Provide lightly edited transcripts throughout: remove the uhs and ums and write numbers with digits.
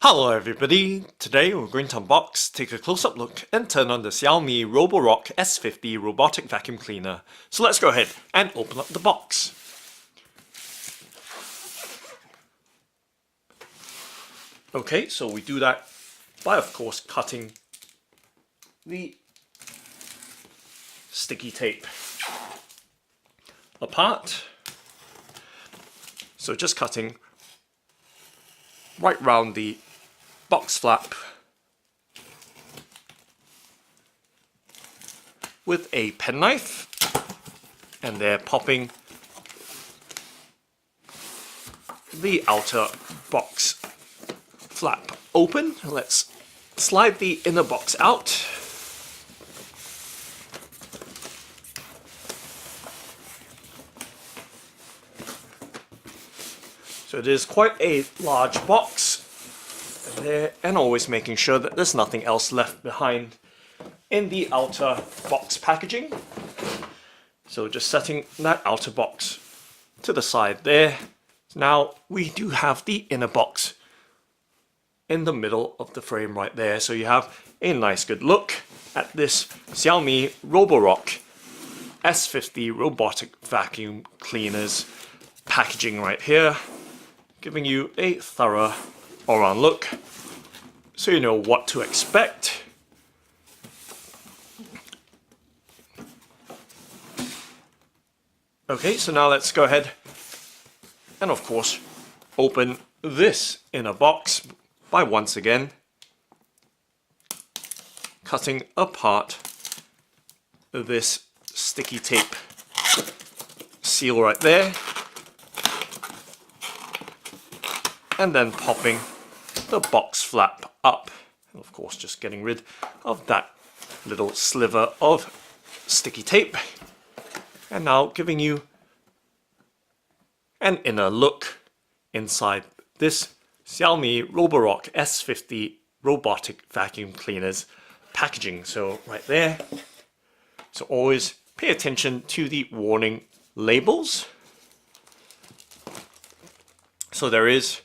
Hello everybody, today we're going to unbox, take a close-up look and turn on the Xiaomi Roborock S50 Robotic Vacuum Cleaner. So let's go ahead and open up the box. Okay, so we do that by of course cutting the sticky tape apart. So just cutting right round the box flap with a penknife, and they're popping the outer box flap open. Let's slide the inner box out. So it is quite a large box there, and always making sure that there's nothing else left behind in the outer box packaging. So just setting that outer box to the side there. Now we do have the inner box in the middle of the frame right there, so you have a nice good look at this Xiaomi Roborock S50 Robotic Vacuum Cleaners packaging right here, giving you a thorough all-around look so you know what to expect. Okay, so now let's go ahead and of course open this inner box by once again cutting apart this sticky tape seal right there, and then popping the box flap up, and of course just getting rid of that little sliver of sticky tape, and now giving you an inner look inside this Xiaomi Roborock S50 Robotic Vacuum Cleaners packaging. So right there, so always pay attention to the warning labels. So there is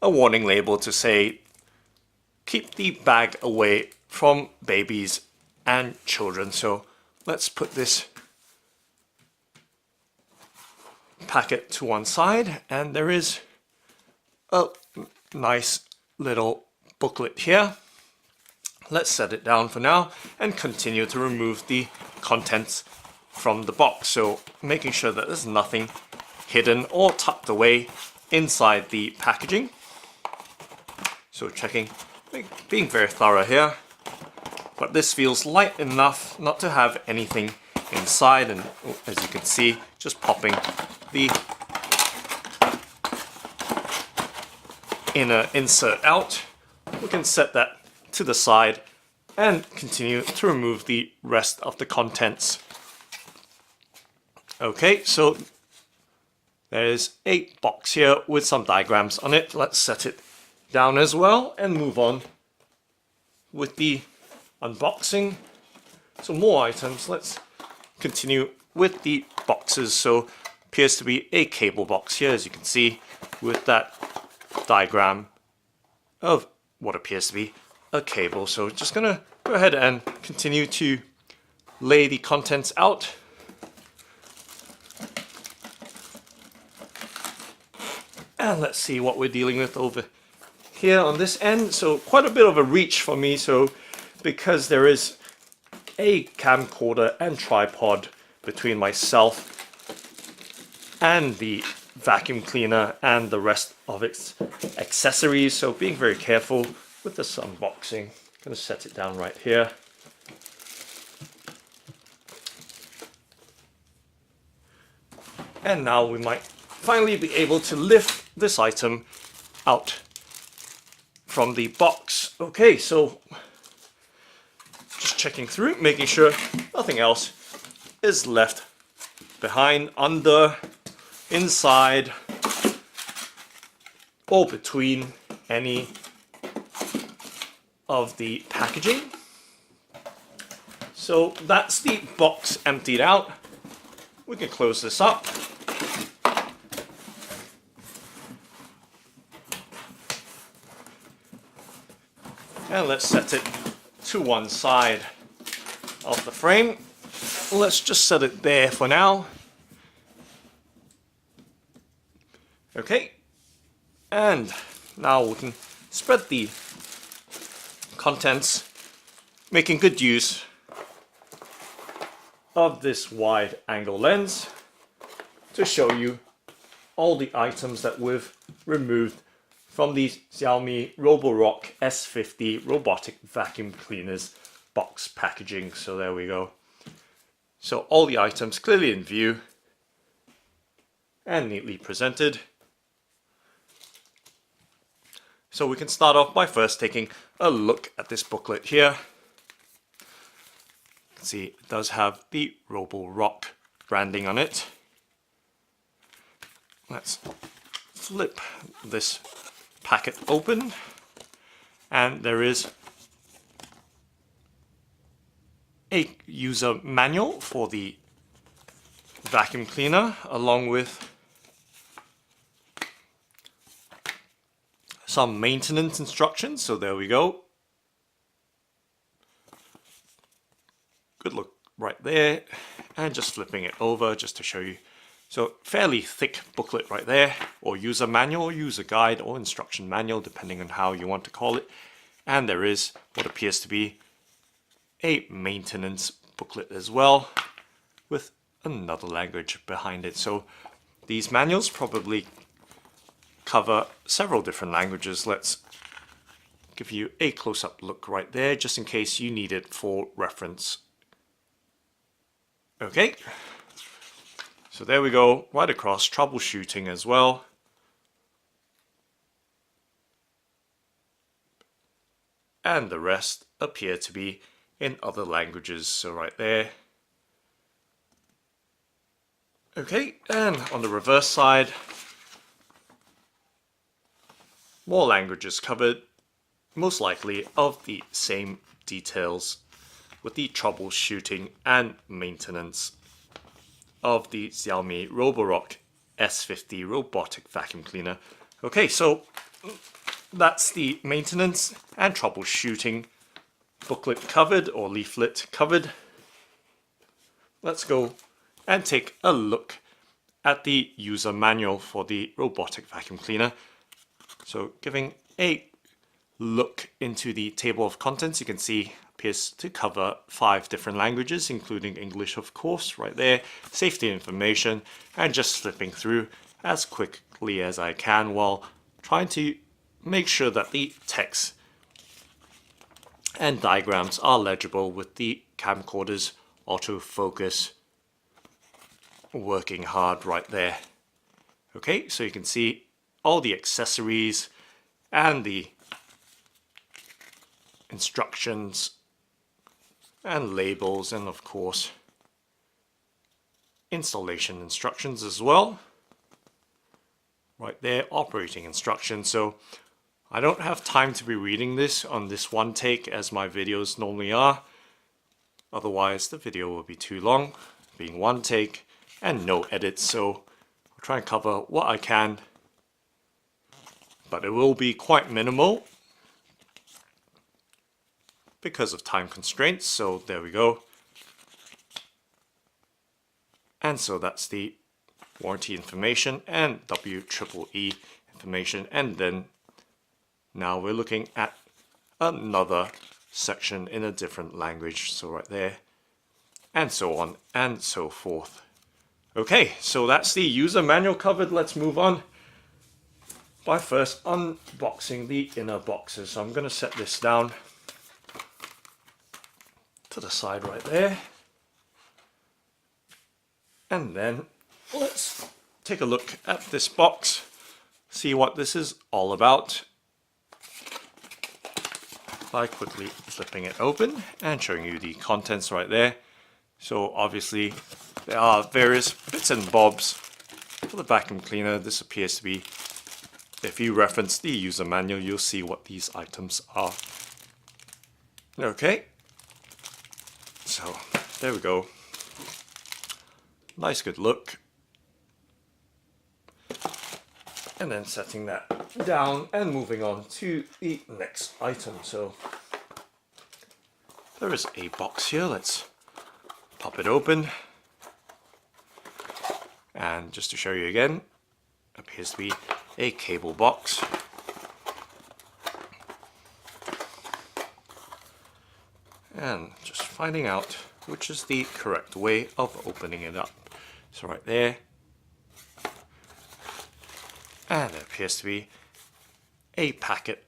a warning label to say keep the bag away from babies and children. So let's put this packet to one side, and there is a nice little booklet here. Let's set it down for now and continue to remove the contents from the box, so making sure that there's nothing hidden or tucked away inside the packaging. So checking, being very thorough here, but this feels light enough not to have anything inside, and as you can see, just popping the inner insert out. We can set that to the side and continue to remove the rest of the contents. Okay, so there's a box here with some diagrams on it. Let's set it down as well and move on with the unboxing. So more items. Let's continue with the boxes. So appears to be a cable box here, as you can see, with that diagram of what appears to be a cable. So just gonna go ahead and continue to lay the contents out. And let's see what we're dealing with over here on this end. So quite a bit of a reach for me, so because there is a camcorder and tripod between myself and the vacuum cleaner and the rest of its accessories, so being very careful with this unboxing. Gonna set it down right here. And now we might finally be able to lift this item out from the box. Okay, so just checking through, making sure nothing else is left behind, under, inside, or between any of the packaging. So that's the box emptied out. We can close this up. And let's set it to one side of the frame. Let's just set it there for now. Okay, and now we can spread the contents, making good use of this wide angle lens to show you all the items that we've removed from the Xiaomi Roborock S50 Robotic Vacuum Cleaners box packaging. So there we go. So all the items clearly in view and neatly presented. So we can start off by first taking a look at this booklet here. You can see it does have the Roborock branding on it. Let's flip this packet open, and there is a user manual for the vacuum cleaner, along with some maintenance instructions. So there we go. Good look right there. And just flipping it over just to show you. So fairly thick booklet right there, or user manual, or user guide, or instruction manual, depending on how you want to call it. And there is what appears to be a maintenance booklet as well, with another language behind it. So these manuals probably cover several different languages. Let's give you a close-up look right there, just in case you need it for reference. Okay, so there we go, right across, troubleshooting as well. And the rest appear to be in other languages, so right there. Okay, and on the reverse side, more languages covered, most likely of the same details, with the troubleshooting and maintenance of the Xiaomi Roborock S50 Robotic Vacuum Cleaner. Okay, so that's the maintenance and troubleshooting booklet covered, or leaflet covered. Let's go and take a look at the user manual for the robotic vacuum cleaner. So giving a look into the table of contents, you can see appears to cover 5 different languages, including English, of course, right there, safety information, and just flipping through as quickly as I can while trying to make sure that the text and diagrams are legible with the camcorder's autofocus working hard right there. Okay, so you can see all the accessories and the instructions and labels, and of course installation instructions as well. Right there, operating instructions. So I don't have time to be reading this on this one take as my videos normally are. Otherwise the video will be too long, being one take and no edits. So I'll try and cover what I can, but it will be quite minimal because of time constraints. So there we go. And so that's the warranty information and WEEE information. And then now we're looking at another section in a different language. So right there, and so on and so forth. Okay, so that's the user manual covered. Let's move on by first unboxing the inner boxes. So I'm going to set this down to the side right there. And then let's take a look at this box, see what this is all about, by quickly flipping it open and showing you the contents right there. So obviously there are various bits and bobs for the vacuum cleaner. This appears to be, if you reference the user manual, you'll see what these items are. Okay, so there we go. Nice good look. And then setting that down and moving on to the next item. So there is a box here. Let's pop it open. And just to show you again, appears to be a cable box. And just finding out which is the correct way of opening it up. So right there. And there appears to be a packet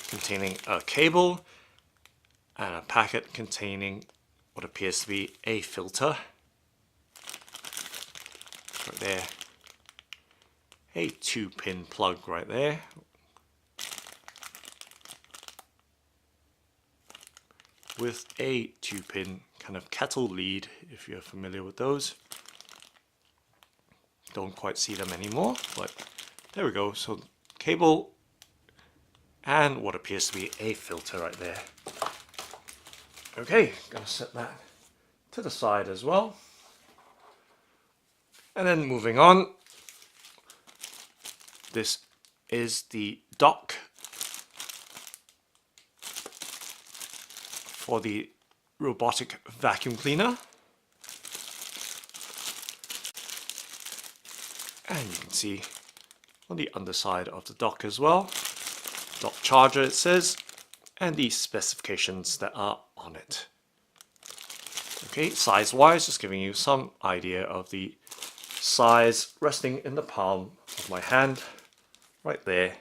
containing a cable and a packet containing what appears to be a filter. Right there. A 2-pin plug right there. With a 2-pin kind of kettle lead, if you're familiar with those. Don't quite see them anymore, but there we go. So cable and what appears to be a filter right there. Okay, gonna set that to the side as well. And then moving on, this is the dock for the robotic vacuum cleaner. And you can see on the underside of the dock as well, dock charger it says, and the specifications that are on it. Okay, size wise, just giving you some idea of the size resting in the palm of my hand, right there.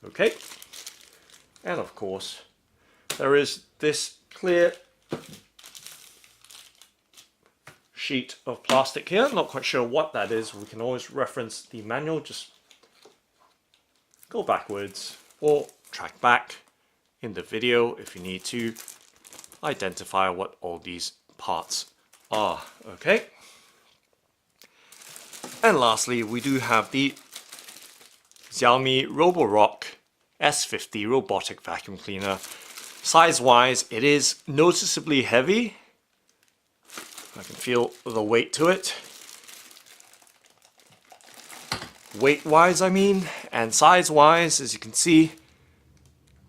Okay, and of course, there is this clear sheet of plastic here. Not quite sure what that is. We can always reference the manual, just go backwards or track back in the video if you need to identify what all these parts are. Okay. And lastly, we do have the Xiaomi Roborock S50 Robotic Vacuum Cleaner. Size-wise, it is noticeably heavy. I can feel the weight to it. Weight-wise, I mean, and size-wise, as you can see,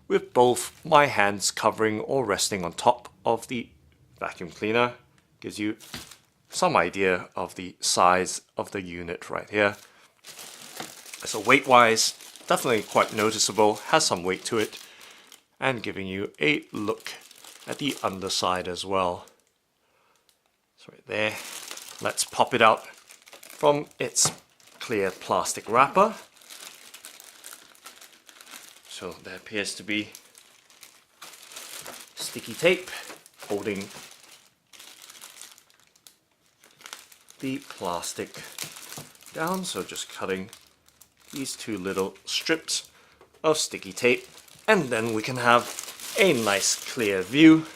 with both my hands covering or resting on top of the vacuum cleaner, gives you some idea of the size of the unit right here. So weight-wise, definitely quite noticeable, has some weight to it, and giving you a look at the underside as well. So right there, let's pop it out from its clear plastic wrapper. So there appears to be sticky tape holding the plastic down, so just cutting these two little strips of sticky tape, and then we can have a nice clear view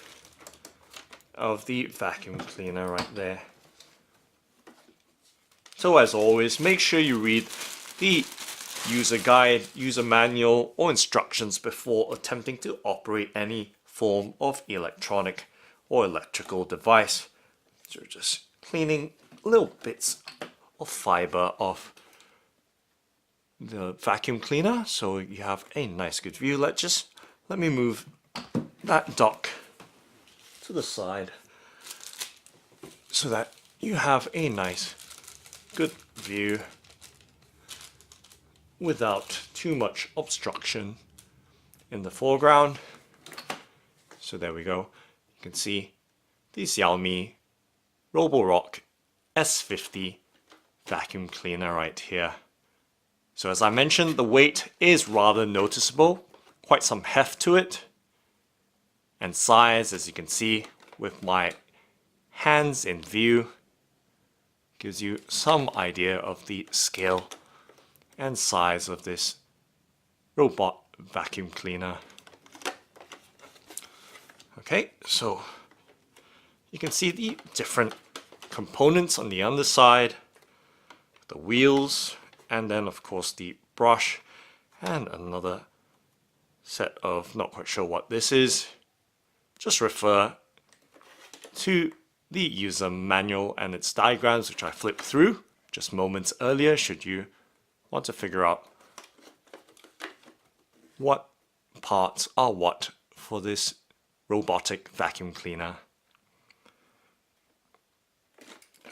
of the vacuum cleaner right there. So as always, make sure you read the user guide, user manual or instructions before attempting to operate any form of electronic or electrical device. So just cleaning little bits of fiber off the vacuum cleaner so you have a nice good view. Let me move that dock to the side so that you have a nice good view without too much obstruction in the foreground. So there we go. You can see the Xiaomi Roborock S50 vacuum cleaner right here. So as I mentioned, the weight is rather noticeable, quite some heft to it, and size, as you can see with my hands in view, gives you some idea of the scale and size of this robot vacuum cleaner. Okay, so you can see the different components on the underside, the wheels, and then of course the brush, and another set of, not quite sure what this is. Just refer to the user manual and its diagrams, which I flipped through just moments earlier, should you want to figure out what parts are what for this robotic vacuum cleaner.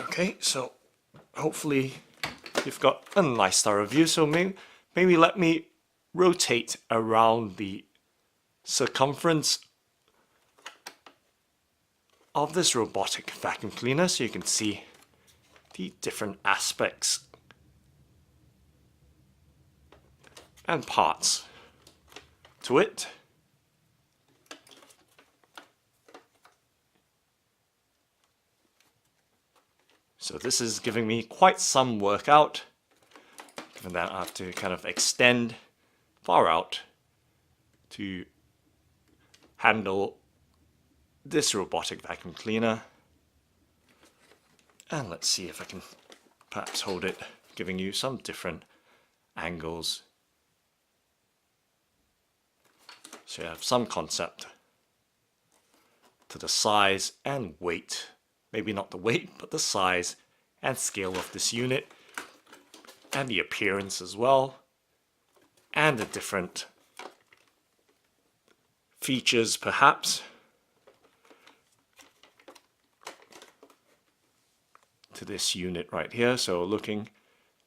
Okay, so hopefully you've got a nice thorough view. So maybe let me rotate around the circumference of this robotic vacuum cleaner so you can see the different aspects and parts to it. So this is giving me quite some workout, given that I have to kind of extend far out to handle this robotic vacuum cleaner. And let's see if I can perhaps hold it, giving you some different angles. So you have some concept to the size and weight. Maybe not the weight, but the size and scale of this unit, and the appearance as well, and the different features perhaps to this unit right here. So looking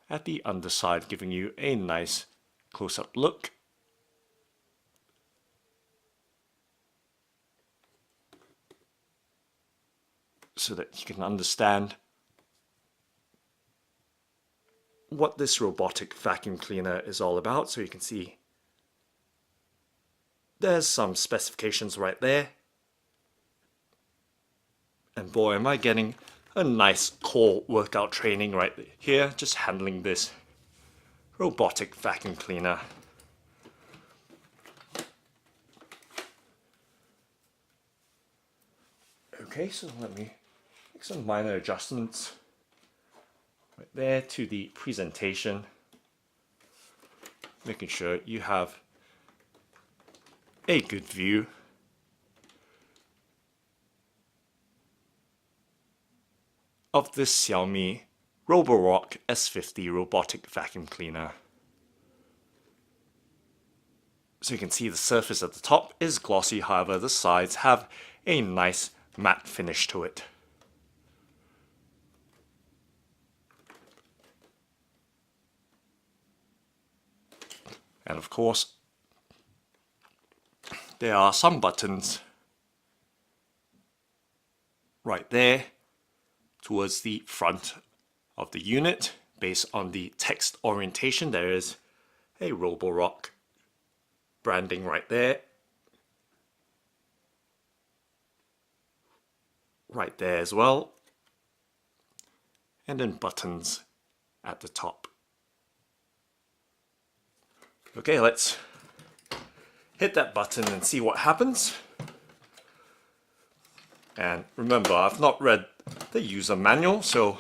at the underside, giving you a nice close-up look. So that you can understand what this robotic vacuum cleaner is all about. So you can see there's some specifications right there. And boy, am I getting a nice core workout training right here, just handling this robotic vacuum cleaner. Okay, so let me make some minor adjustments right there to the presentation, making sure you have a good view of this Xiaomi Roborock S50 Robotic Vacuum Cleaner. So you can see the surface at the top is glossy, however the sides have a nice matte finish to it. And of course, there are some buttons right there towards the front of the unit. Based on the text orientation, there is a Roborock branding right there. Right there as well. And then buttons at the top. Okay, let's hit that button and see what happens. And remember, I've not read the user manual, so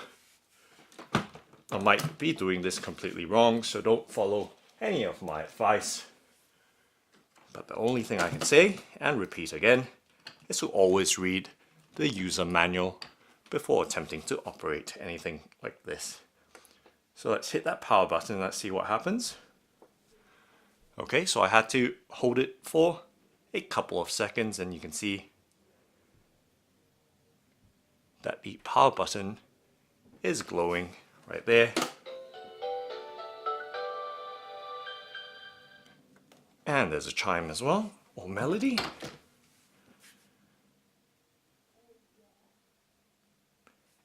I might be doing this completely wrong, so don't follow any of my advice. But the only thing I can say, and repeat again, is to always read the user manual before attempting to operate anything like this. So let's hit that power button and let's see what happens. Okay, so I had to hold it for a couple of seconds, and you can see that the power button is glowing right there. And there's a chime as well, or melody.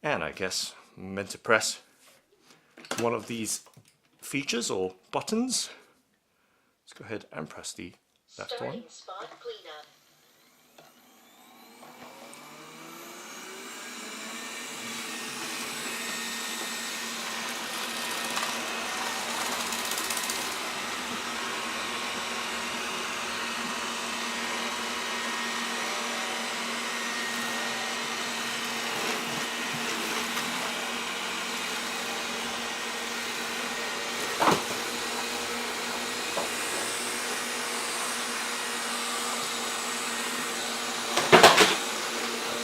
And I guess I'm meant to press one of these features or buttons. Let's go ahead and press the left one. Spot cleanup.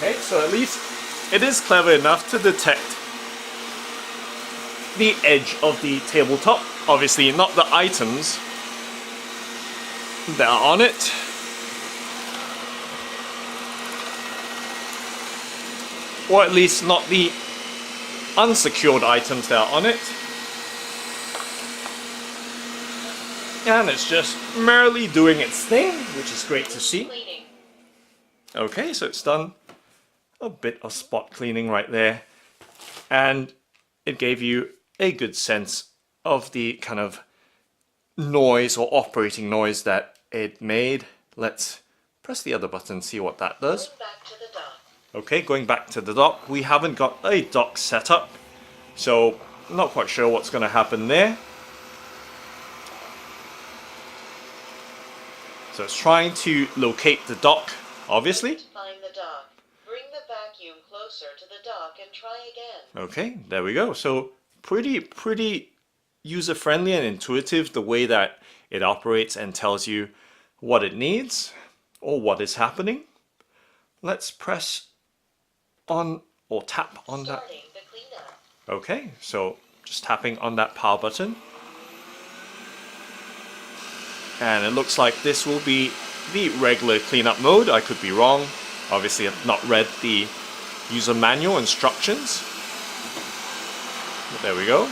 Okay, so at least it is clever enough to detect the edge of the tabletop. Obviously not the items that are on it. or at least not the unsecured items that are on it. And it's just merrily doing its thing, which is great to see. Okay, so it's done a bit of spot cleaning right there, and it gave you a good sense of the kind of noise or operating noise that it made. Let's press the other button, see what that does. Okay, going back to the dock, we haven't got a dock set up, so I'm not quite sure what's going to happen there. So it's trying to locate the dock, obviously. Find the dock. Bring the vacuum closer to the dock and try again. Okay, there we go. So pretty user-friendly and intuitive the way that it operates and tells you what it needs or what is happening. Let's press on or tap on that. Starting the cleanup. Okay, so just tapping on that power button. And it looks like this will be the regular cleanup mode. I could be wrong. Obviously I've not read the user manual instructions. But there we go.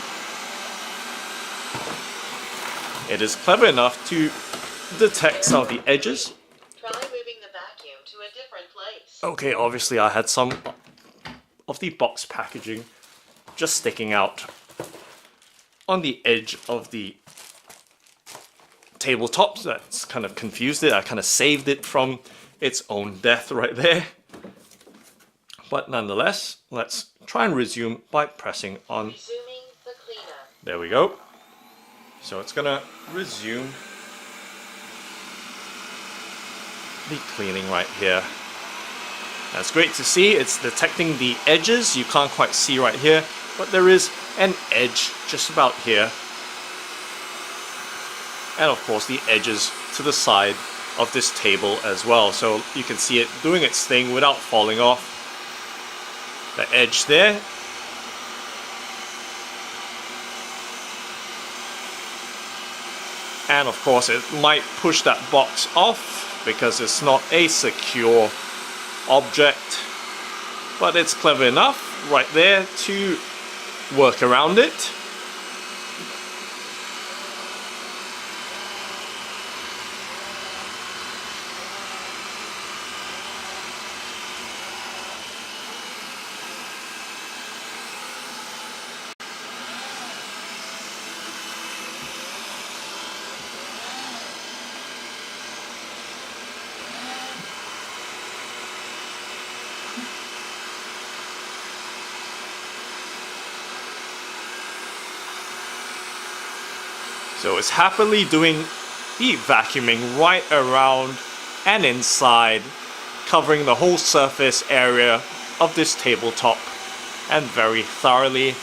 It is clever enough to detect some of the edges. Try moving the vacuum to a different place. Okay, obviously I had some of the box packaging just sticking out on the edge of the tabletop. That's kind of confused it. I kind of saved it from its own death right there. But nonetheless, let's try and resume by pressing on. Resuming the cleanup. There we go. So it's gonna resume the cleaning right here. That's great to see. It's detecting the edges. You can't quite see right here, but there is an edge just about here. And of course the edges to the side of this table as well. So you can see it doing its thing without falling off. The edge there. And of course it might push that box off because it's not a secure object. But it's clever enough right there to work around it. So it's happily doing the vacuuming right around and inside, covering the whole surface area of this tabletop, and very thoroughly,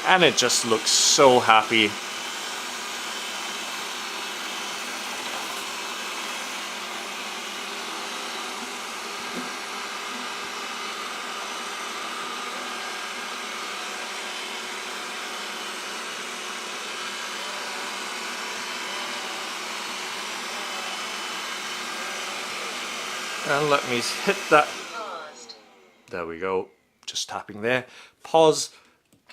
and it just looks so happy. And let me hit that. Paused. There we go. Just tapping there. Pause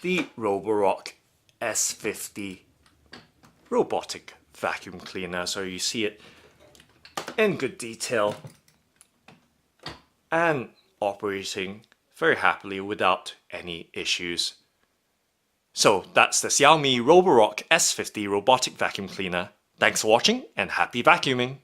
the Roborock S50 Robotic vacuum cleaner so you see it in good detail and operating very happily without any issues. So that's the Xiaomi Roborock S50 Robotic vacuum cleaner. Thanks for watching and happy vacuuming!